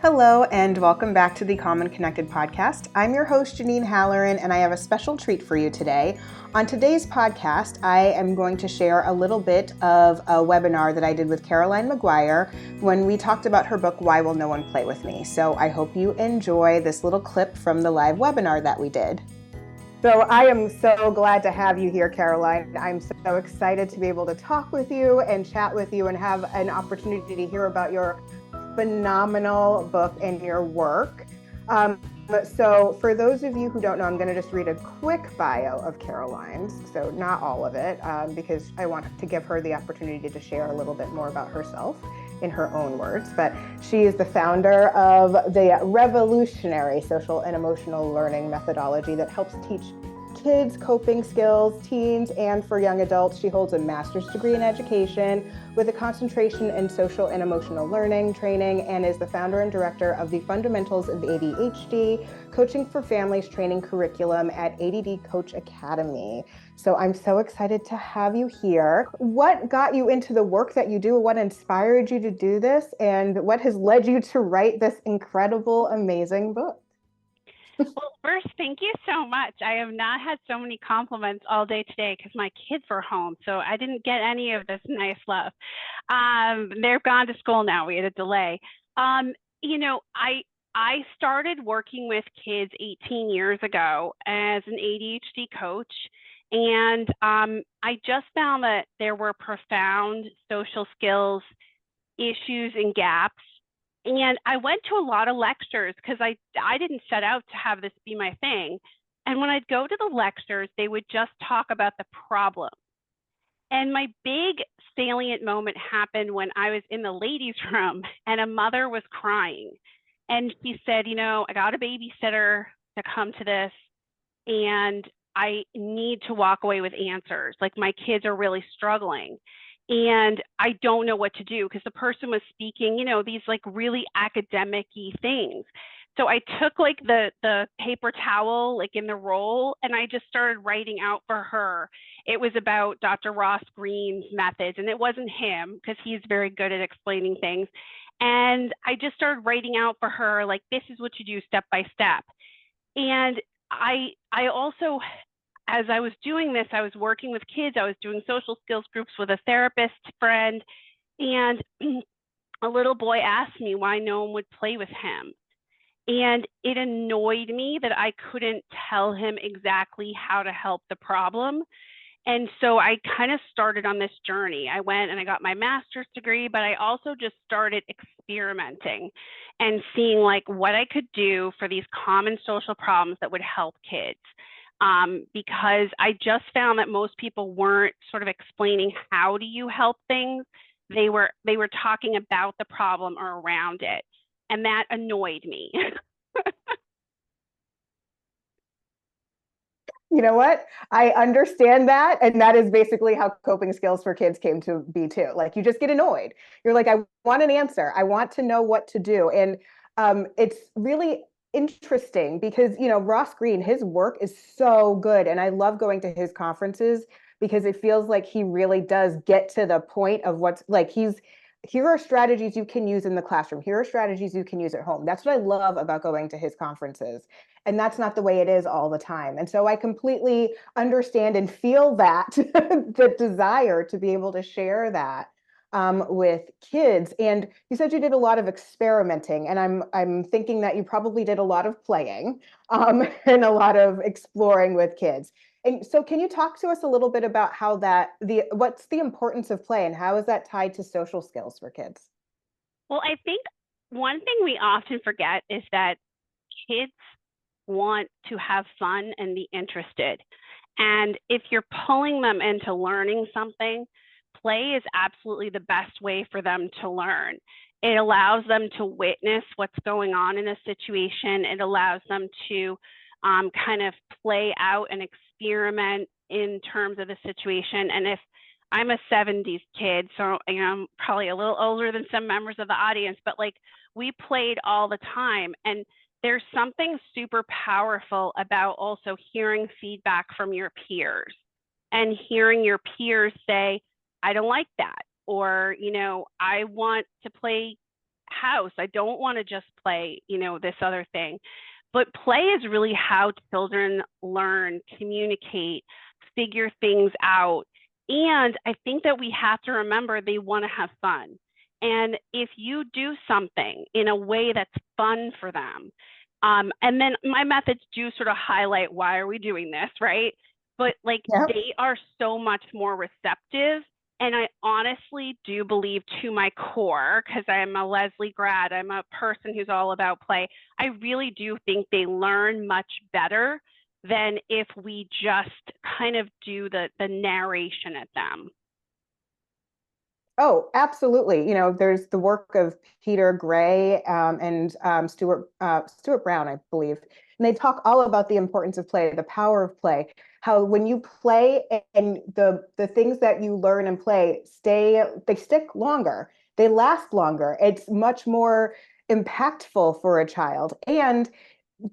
Hello and welcome back to the Common Connected podcast. I'm your host, Janine Halloran, and I have a special treat for you today. On today's podcast, I am going to share a little bit of a webinar that I did with Caroline Maguire when we talked about her book, Why Will No One Play With Me? So I hope you enjoy this little clip from the live webinar that we did. So I am so glad to have you here, Caroline. I'm so excited to be able to talk with you and chat with you and have an opportunity to hear about your phenomenal book and your work. So for those of you who don't know, I'm going to just read a quick bio of Caroline's. So not all of it, because I want to give her the opportunity to share a little bit more about herself in her own words. But she is the founder of the revolutionary social and emotional learning methodology that helps teach kids coping skills, teens, and for young adults. She holds a master's degree in education with a concentration in social and emotional learning training, and is the founder and director of the Fundamentals of ADHD Coaching for Families training curriculum at ADD Coach Academy. So I'm so excited to have you here. What got you into the work that you do? What inspired you to do this? And what has led you to write this incredible, amazing book? Well, first, thank you so much. I have not had so many compliments all day today because my kids were home, so I didn't get any of this nice love. They've gone to school now. We had a delay. I started working with kids 18 years ago as an ADHD coach, and I just found that there were profound social skills issues and gaps. And I went to a lot of lectures because I didn't set out to have this be my thing. And when I'd go to the lectures, they would just talk about the problem. And my big salient moment happened when I was in the ladies' room and a mother was crying. And she said, I got a babysitter to come to this, and I need to walk away with answers. Like, my kids are really struggling. And I don't know what to do because the person was speaking, these like really academic-y things. So I took like the paper towel like in the roll, and I just started writing out for her. It was about Dr. Ross Greene's methods, and it wasn't him because he's very good at explaining things. And I just started writing out for her, like, this is what you do step by step. And I also, as I was doing this, I was working with kids. I was doing social skills groups with a therapist friend, and a little boy asked me why no one would play with him. And it annoyed me that I couldn't tell him exactly how to help the problem. And so I kind of started on this journey. I went and I got my master's degree, but I also just started experimenting and seeing like what I could do for these common social problems that would help kids. Because I just found that most people weren't sort of explaining how do you help things. They were talking about the problem or around it. And that annoyed me. You know what? I understand that. And that is basically how coping skills for kids came to be too. Like, you just get annoyed. You're like, I want an answer. I want to know what to do. And it's really interesting because, Ross Greene, his work is so good. And I love going to his conferences because it feels like he really does get to the point of what's like, here are strategies you can use in the classroom. Here are strategies you can use at home. That's what I love about going to his conferences. And that's not the way it is all the time. And so I completely understand and feel that, the desire to be able to share that with kids. And you said you did a lot of experimenting, and I'm thinking that you probably did a lot of playing and a lot of exploring with kids. And so can you talk to us a little bit about how what's the importance of play and how is that tied to social skills for kids? Well, I think one thing we often forget is that kids want to have fun and be interested. And if you're pulling them into learning something, play is absolutely the best way for them to learn. It allows them to witness what's going on in a situation. It allows them to kind of play out and experiment in terms of the situation. And if I'm a 70s kid, so I'm probably a little older than some members of the audience, but like, we played all the time. And there's something super powerful about also hearing feedback from your peers and hearing your peers say, I don't like that, or, I want to play house. I don't want to just play, this other thing. But play is really how children learn, communicate, figure things out. And I think that we have to remember they want to have fun. And if you do something in a way that's fun for them, and then my methods do sort of highlight why are we doing this, right? But like they are so much more receptive. And I honestly do believe to my core, because I'm a Leslie grad, I'm a person who's all about play. I really do think they learn much better than if we just kind of do the narration at them. Oh, absolutely. There's the work of Peter Gray and Stuart Brown, I believe, and they talk all about the importance of play, the power of play. How when you play and the things that you learn and play they stick longer, they last longer. It's much more impactful for a child. And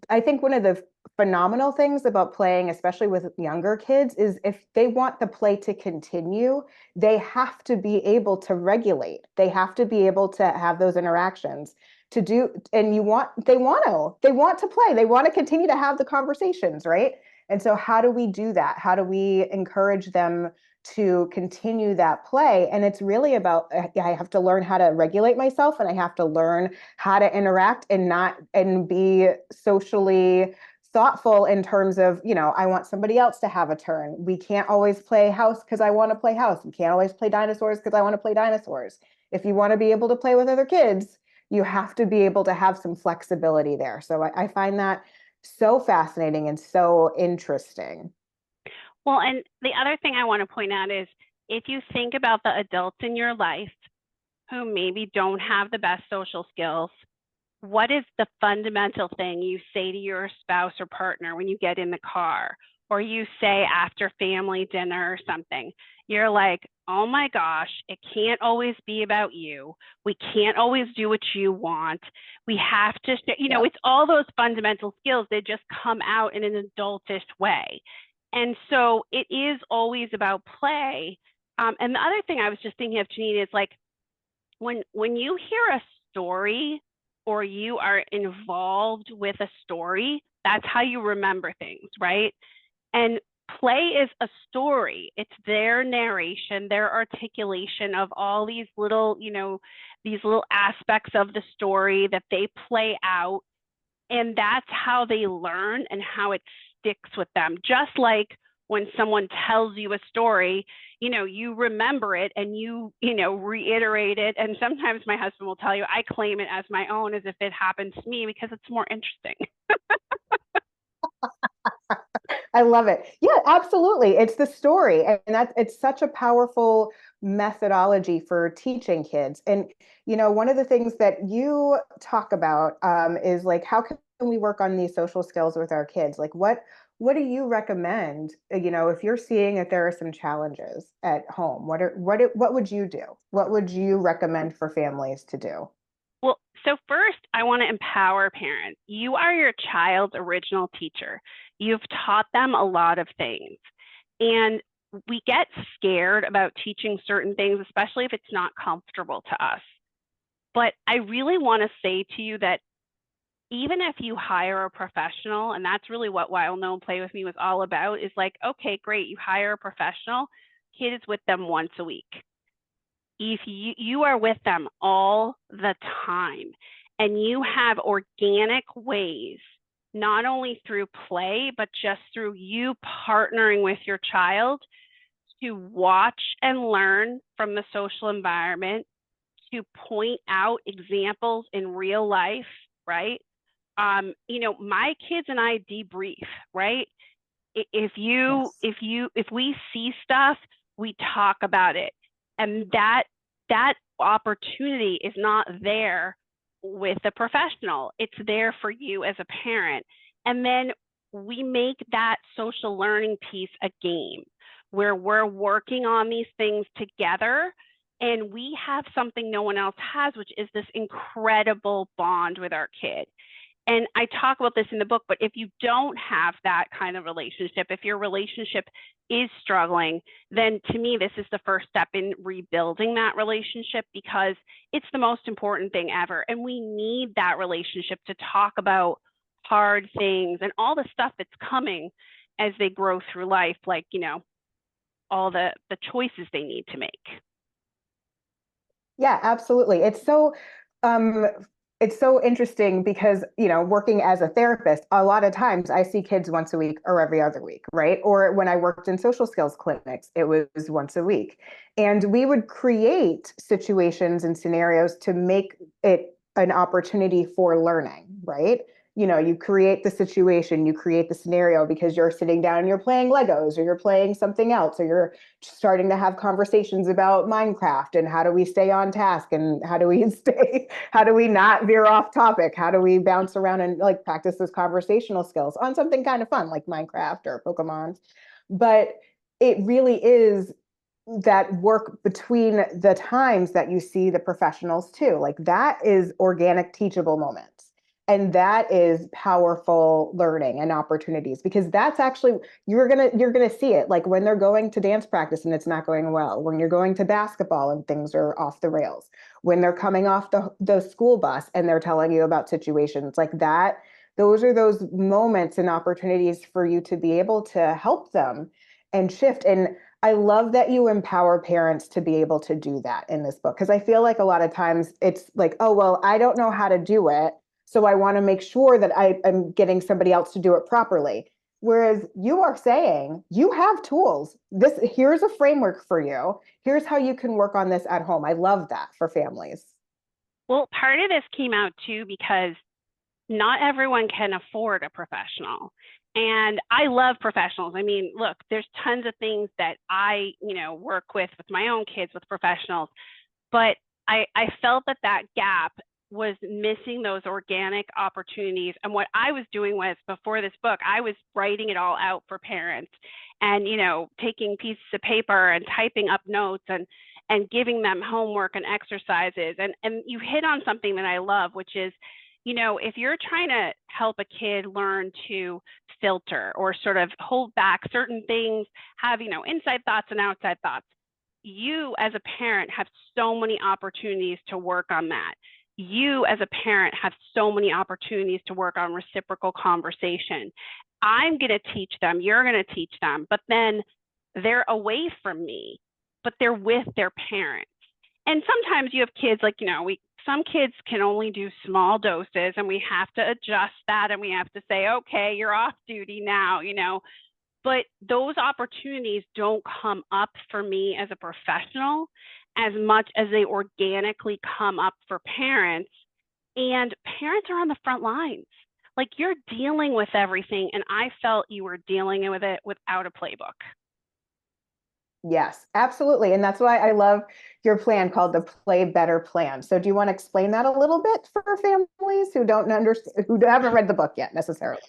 I think one of the phenomenal things about playing, especially with younger kids, is if they want the play to continue, they have to be able to regulate. They have to be able to have those interactions to do, and they want to play. They want to continue to have the conversations, right? And so how do we do that? How do we encourage them to continue that play? And it's really about, I have to learn how to regulate myself, and I have to learn how to interact and be socially thoughtful in terms of, I want somebody else to have a turn. We can't always play house because I want to play house. We can't always play dinosaurs because I want to play dinosaurs. If you want to be able to play with other kids, you have to be able to have some flexibility there. So I find that so fascinating and so interesting. Well, and the other thing I want to point out is if you think about the adults in your life who maybe don't have the best social skills, what is the fundamental thing you say to your spouse or partner when you get in the car, or you say after family dinner or something? You're like, oh my gosh, it can't always be about you. We can't always do what you want. We have to, it's all those fundamental skills. They just come out in an adultish way. And so it is always about play. And the other thing I was just thinking of, Janine, is like when you hear a story or you are involved with a story, that's how you remember things, right? And play is a story. It's their narration, their articulation of all these little, these little aspects of the story that they play out. And that's how they learn and how it sticks with them. Just like when someone tells you a story, you remember it and you reiterate it. And sometimes my husband will tell you, I claim it as my own as if it happened to me because it's more interesting. I love it. Yeah, absolutely. It's the story. And it's such a powerful methodology for teaching kids. And, one of the things that you talk about is like, how can we work on these social skills with our kids? Like, what do you recommend, if you're seeing that there are some challenges at home, what would you do? What would you recommend for families to do? Well, so first, I want to empower parents. You are your child's original teacher. You've taught them a lot of things. And we get scared about teaching certain things, especially if it's not comfortable to us. But I really want to say to you that even if you hire a professional, and that's really what Wild Gnome Play With Me was all about, is like, okay, great, you hire a professional, kid is with them once a week. If you are with them all the time and you have organic ways, not only through play, but just through you partnering with your child to watch and learn from the social environment, to point out examples in real life, right? My kids and I debrief, right? If we see stuff, we talk about it. And that opportunity is not there with a professional. It's there for you as a parent. And then we make that social learning piece a game where we're working on these things together, and we have something no one else has, which is this incredible bond with our kid. And I talk about this in the book, but if you don't have that kind of relationship, if your relationship is struggling, then to me, this is the first step in rebuilding that relationship, because it's the most important thing ever. And we need that relationship to talk about hard things and all the stuff that's coming as they grow through life, like, all the choices they need to make. Yeah, absolutely. Um, it's so interesting because, working as a therapist, a lot of times I see kids once a week or every other week, right? Or when I worked in social skills clinics, it was once a week. And we would create situations and scenarios to make it an opportunity for learning, right? You create the situation, you create the scenario because you're sitting down and you're playing Legos or you're playing something else, or you're starting to have conversations about Minecraft and how do we stay on task and how do we not veer off topic? How do we bounce around and like practice those conversational skills on something kind of fun like Minecraft or Pokemon? But it really is that work between the times that you see the professionals too. Like that is organic teachable moments. And that is powerful learning and opportunities, because that's actually, you're gonna see it like when they're going to dance practice and it's not going well, when you're going to basketball and things are off the rails, when they're coming off the school bus and they're telling you about situations like that. Those are those moments and opportunities for you to be able to help them and shift. And I love that you empower parents to be able to do that in this book, because I feel like a lot of times it's like, oh, well, I don't know how to do it, so I want to make sure that am getting somebody else to do it properly. Whereas you are saying you have tools. Here's a framework for you. Here's how you can work on this at home. I love that for families. Well, part of this came out too because not everyone can afford a professional. And I love professionals. I mean, look, there's tons of things that I, work with my own kids with professionals, but I felt that gap was missing those organic opportunities. And what I was doing was, before this book, I was writing it all out for parents and, taking pieces of paper and typing up notes and giving them homework and exercises. And you hit on something that I love, which is, if you're trying to help a kid learn to filter or sort of hold back certain things, have, inside thoughts and outside thoughts, you as a parent have so many opportunities to work on that. You as a parent have so many opportunities to work on reciprocal conversation. I'm going to teach them, you're going to teach them, but then they're away from me, but they're with their parents. And sometimes you have kids like, some kids can only do small doses and we have to adjust that and we have to say, okay, you're off duty now, but those opportunities don't come up for me as a professional as much as they organically come up for parents. And parents are on the front lines. Like, you're dealing with everything. And I felt you were dealing with it without a playbook. Yes, absolutely. And that's why I love your plan called the Play Better Plan. So do you want to explain that a little bit for families who don't understand, who haven't read the book yet necessarily?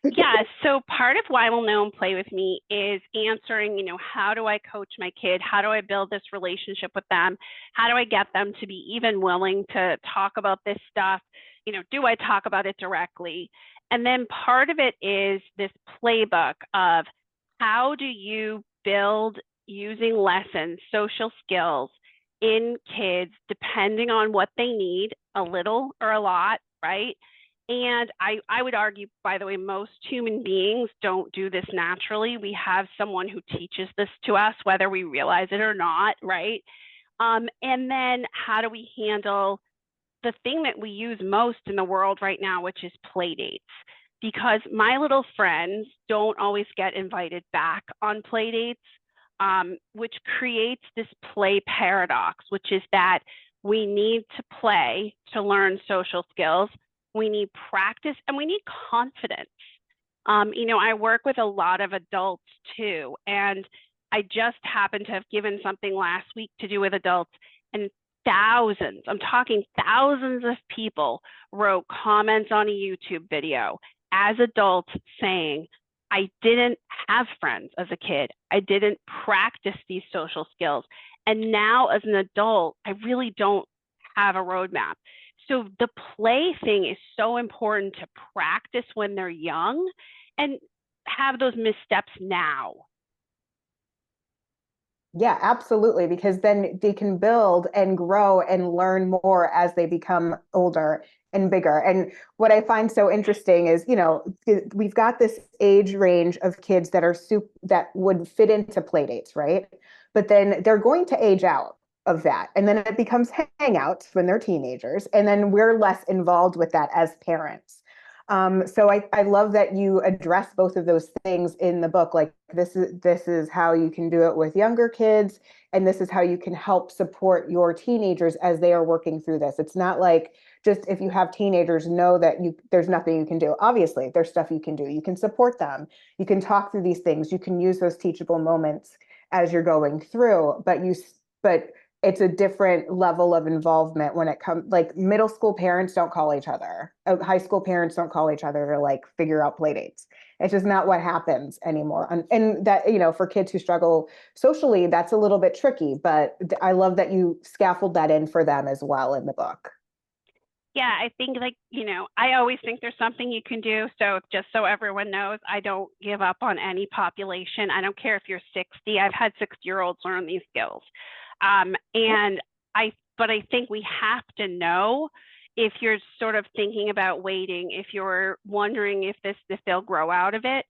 Yeah, so part of why will know and play with me is answering, how do I coach my kid? How do I build this relationship with them? How do I get them to be even willing to talk about this stuff? Do I talk about it directly? And then part of it is this playbook of how do you build, using lessons, social skills in kids, depending on what they need, a little or a lot, right? And I would argue, by the way, most human beings don't do this naturally. We have someone who teaches this to us, whether we realize it or not, right? And then how do we handle the thing that we use most in the world right now, which is play dates? Because my little friends don't always get invited back on play dates, which creates this play paradox, which is that we need to play to learn social skills. We need practice and we need confidence. I work with a lot of adults too, and I just happened to have given something last week to do with adults, and thousands, I'm talking thousands of people wrote comments on a YouTube video as adults saying, I didn't have friends as a kid. I didn't practice these social skills. And now as an adult, I really don't have a roadmap. So the play thing is so important to practice when they're young and have those missteps now. Yeah, absolutely. Because then they can build and grow and learn more as they become older and bigger. And what I find so interesting is, we've got this age range of kids that are that would fit into play dates, right? But then they're going to age out of that. And then it becomes hangouts when they're teenagers. And then we're less involved with that as parents. So I love that you address both of those things in the book. Like this is how you can do it with younger kids, and this is how you can help support your teenagers as they are working through this. It's not like just if you have teenagers, know that there's nothing you can do. Obviously, there's stuff you can do. You can support them. You can talk through these things. You can use those teachable moments as you're going through, but it's a different level of involvement when it comes, like middle school parents don't call each other. High school parents don't call each other to like figure out play dates. It's just not what happens anymore. And that, for kids who struggle socially, that's a little bit tricky, but I love that you scaffold that in for them as well in the book. Yeah, I think I always think there's something you can do. So just so everyone knows, I don't give up on any population. I don't care if you're 60. I've had 60-year-olds learn these skills. But I think we have to know if you're sort of thinking about waiting, if you're wondering if they'll grow out of it.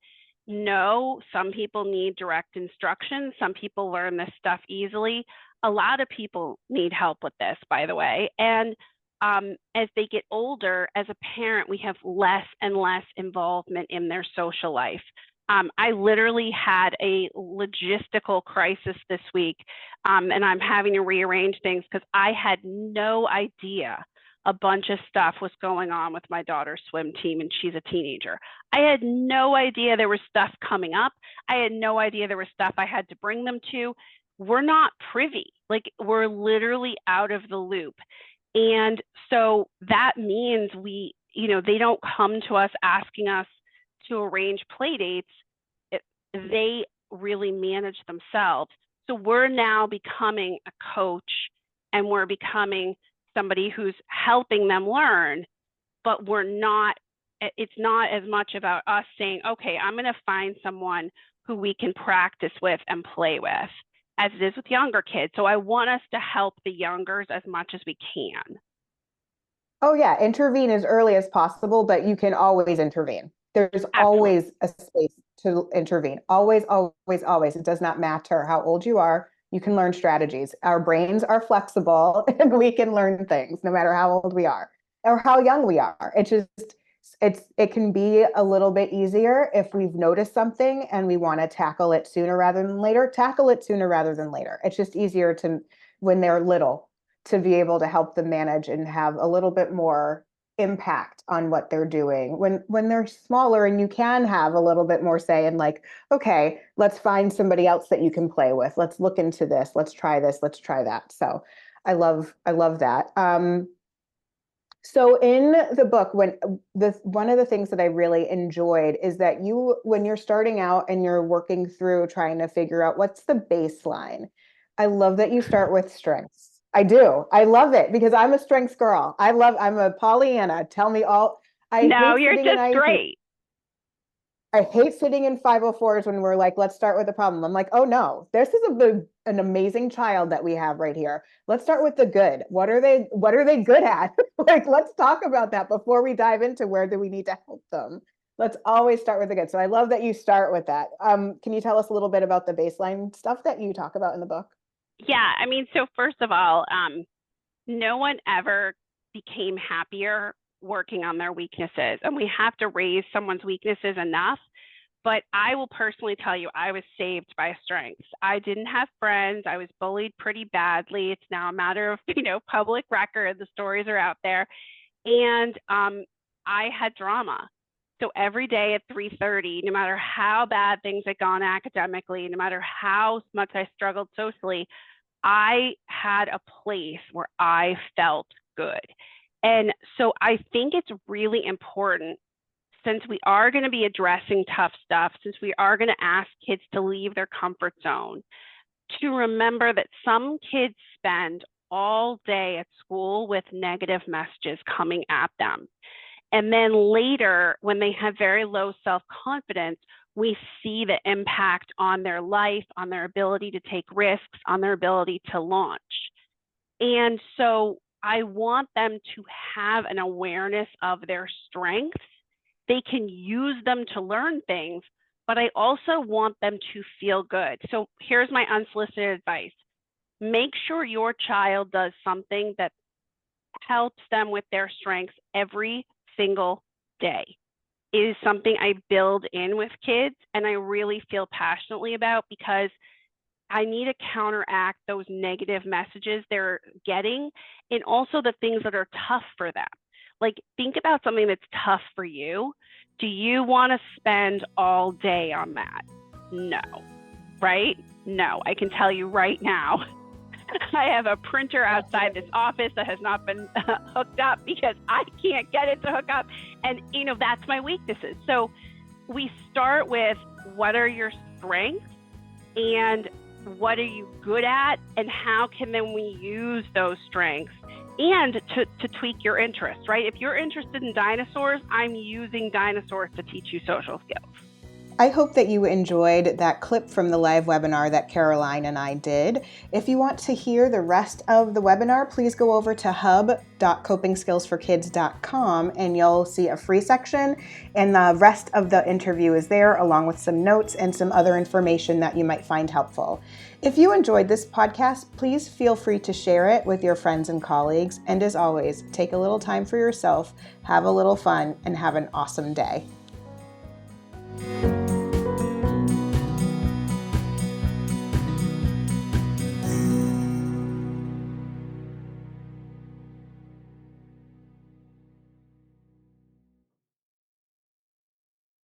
No, some people need direct instruction. Some people learn this stuff easily. A lot of people need help with this, by the way. And as they get older, as a parent, we have less and less involvement in their social life. I literally had a logistical crisis this week, and I'm having to rearrange things because I had no idea a bunch of stuff was going on with my daughter's swim team, and she's a teenager. I had no idea there was stuff coming up. I had no idea there was stuff I had to bring them to. We're not privy. Like, we're literally out of the loop. And so that means they don't come to us asking us to arrange play dates. They really manage themselves. So we're now becoming a coach, and we're becoming somebody who's helping them learn, but it's not as much about us saying, okay, I'm going to find someone who we can practice with and play with, as it is with younger kids. So I want us to help the youngers as much as we can. Oh yeah, intervene as early as possible, but you can always intervene. There's Absolutely. Always a space to intervene. Always, always, always. It does not matter how old you are. You can learn strategies. Our brains are flexible and we can learn things no matter how old we are or how young we are. It can be a little bit easier if we've noticed something and we want to tackle it sooner rather than later. Tackle it sooner rather than later. It's just easier when they're little to be able to help them manage and have a little bit more impact on what they're doing when they're smaller, and you can have a little bit more say in like, okay, let's find somebody else that you can play with. Let's look into this. Let's try this. Let's try that. So I love that. So in the book, one of the things that I really enjoyed is that when you're starting out and you're working through trying to figure out what's the baseline, I love that you start with strengths. I do. I love it because I'm a strengths girl. I'm a Pollyanna. Tell me all. No, you're just great. I hate sitting in 504s when we're like, let's start with the problem. I'm like, oh no, this is an amazing child that we have right here. Let's start with the good. What are they good at? Like, let's talk about that before we dive into where do we need to help them. Let's always start with the good. So I love that you start with that. Can you tell us a little bit about the baseline stuff that you talk about in the book? Yeah, I mean, so first of all, no one ever became happier working on their weaknesses, and we have to raise someone's weaknesses enough. But I will personally tell you, I was saved by strengths. I didn't have friends. I was bullied pretty badly. It's now a matter of, public record. The stories are out there. And I had drama. So every day at 3:30, no matter how bad things had gone academically, no matter how much I struggled socially, I had a place where I felt good. And so I think it's really important, since we are going to be addressing tough stuff, since we are going to ask kids to leave their comfort zone, to remember that some kids spend all day at school with negative messages coming at them. And then later, when they have very low self-confidence, we see the impact on their life, on their ability to take risks, on their ability to launch. And so I want them to have an awareness of their strengths. They can use them to learn things, but I also want them to feel good. So here's my unsolicited advice. Make sure your child does something that helps them with their strengths every single day. It is something I build in with kids and I really feel passionately about because I need to counteract those negative messages they're getting and also the things that are tough for them. Like, think about something that's tough for you. Do you want to spend all day on that? No, right? No, I can tell you right now. I have a printer outside this office that has not been hooked up because I can't get it to hook up. And, that's my weaknesses. So we start with what are your strengths and what are you good at and how can then we use those strengths and to tweak your interests, right? If you're interested in dinosaurs, I'm using dinosaurs to teach you social skills. I hope that you enjoyed that clip from the live webinar that Caroline and I did. If you want to hear the rest of the webinar, please go over to hub.copingskillsforkids.com and you'll see a free section, and the rest of the interview is there along with some notes and some other information that you might find helpful. If you enjoyed this podcast, please feel free to share it with your friends and colleagues. And as always, take a little time for yourself, have a little fun, and have an awesome day.